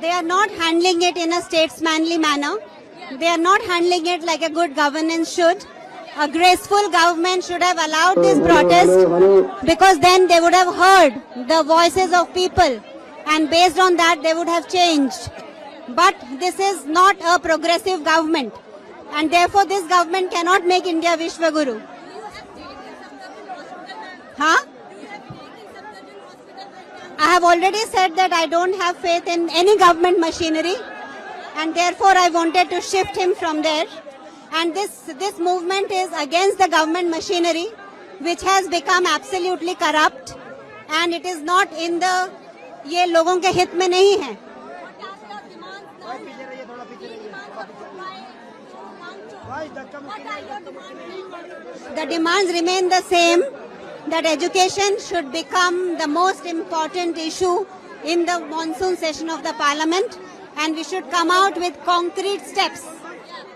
They are not handling it in a statesmanly manner. They are not handling it like a good governance should. A graceful government should have allowed this protest, because then they would have heard the voices of people, and based on that they would have changed. But this is not a progressive government, and therefore this government cannot make India Vishwaguru. Huh? I have already said that I don't have faith in any government machinery, and therefore I wanted to shift him from there. And this movement is against the government machinery, which has become absolutely corrupt, and it is not in the, ये लोगों के हित में नहीं है. The demands remain the same, that education should become the most important issue in the monsoon session of the parliament, and we should come out with concrete steps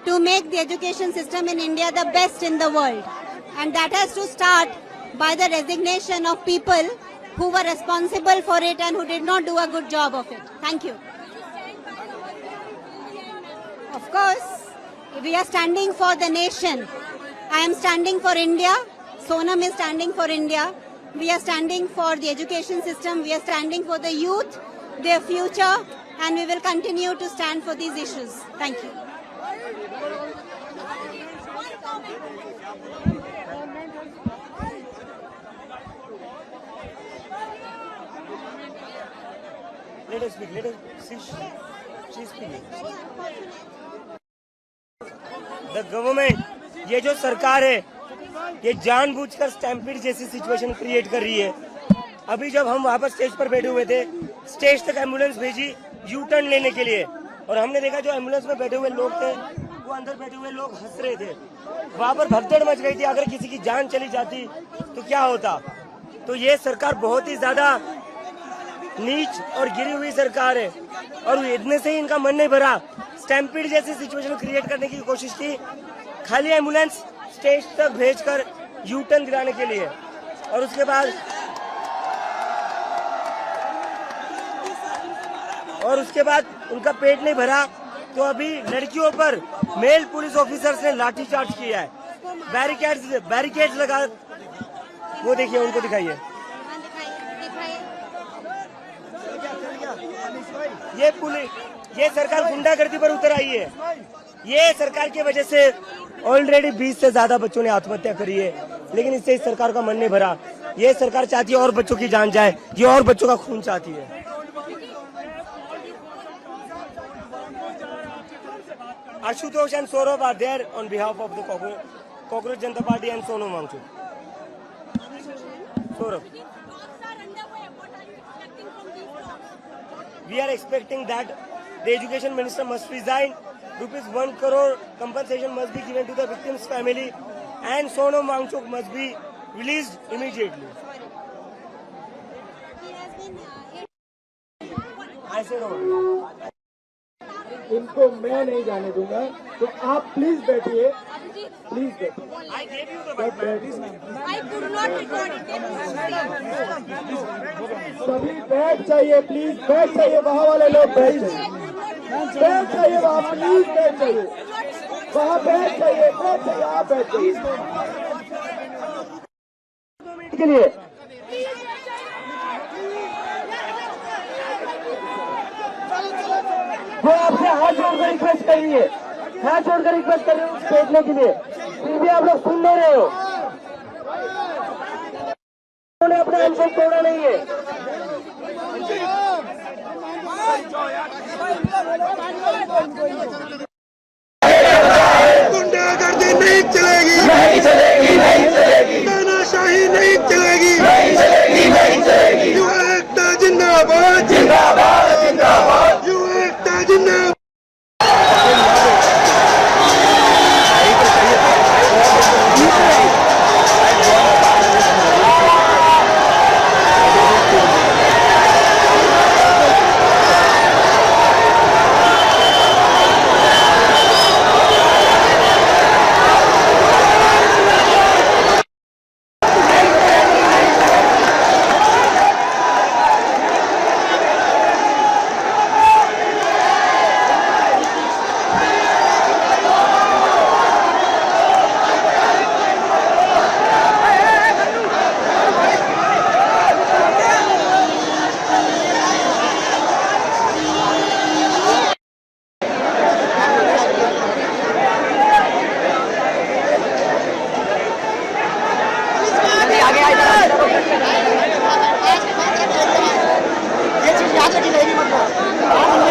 to make the education system in India the best in the world. And that has to start by the resignation of people who were responsible for it and who did not do a good job of it. Thank you. Of course, we are standing for the nation. I am standing for India. Sonam is standing for India. We are standing for the education system. We are standing for the youth, their future, and we will continue to stand for these issues. Thank you. Let us speak. Let us see. She's speaking. The government, ये जो सरकार है, ये जानबूझकर stampede जैसी situation create कर रही है. अभी जब हम वहाँ पर स्टेज पर बैठे हुए थे, स्टेज तक एम्बुलेंस भेजी यू टर्न लेने के लिए, और हमने देखा जो एम्बुलेंस में बैठे हुए लोग थे, वो अंदर बैठे हुए लोग हंस रहे थे. वहाँ पर भगदड़ मच गई थी. अगर किसी की जान चली जाती तो क्या होता. तो ये सरकार बहुत ही ज्यादा नीच और गिरी हुई सरकार है, और इतने से ही इनका मन नहीं भरा. स्टैम्पीड जैसी सिचुएशन क्रिएट करने की कोशिश की, खाली एम्बुलेंस स्टेज तक भेजकर यू टर्न दिलाने के लिए, और उसके बाद उनका पेट नहीं भरा. तो अभी लड़कियों पर मेल पुलिस ऑफिसर्स ने लाठीचार्ज किया है, बैरिकेड्स लगा. वो देखिए, उनको दिखाइए. ये सरकार गुंडागर्दी पर उतर आई है. ये सरकार की वजह से ऑलरेडी 20 से ज्यादा बच्चों ने आत्महत्या करी है, लेकिन इससे इस सरकार का मन नहीं भरा. ये सरकार चाहती है और बच्चों की जान जाए, ये और बच्चों का खून चाहती है. Ashutosh and Saurabh are there on behalf of the Cockroach Janata Party and Sonam Wangchuk. Saurabh. We are expecting that the education minister must resign. ₹1 crore compensation must be given to the victim's family, and Sonam Wangchuk must be released immediately. I said over. इनको मैं नहीं जाने दूंगा, तो आप please बैठिए, please बैठिए. सभी बैठ जाइए, प्लीज बैठ जाइए. वहाँ वाले लोग बैठ जाइए, वहाँ प्लीज बैठ जाइए. वहाँ बैठ जाइए, आप बैठ जाइए. के लिए वो आपसे हाथ जोड़कर रिक्वेस्ट कर रही है, हाथ जोड़कर रिक्वेस्ट कर रहे हो बैठने के लिए, फिर भी आप लोग सुन नहीं रहे हो. उन्होंने अपना अनुभव तोड़ा नहीं है. गुंडागर्दी नहीं चलेगी, नहीं चलेगी, नहीं चलेगी. तानाशाही नहीं चलेगी, नहीं चलेगी, नहीं चलेगी. युवा एकता जिंदाबाद, जिंदाबाद, जिंदाबाद. युवा एकता जिंदाबाद. आज की नहीं मतलब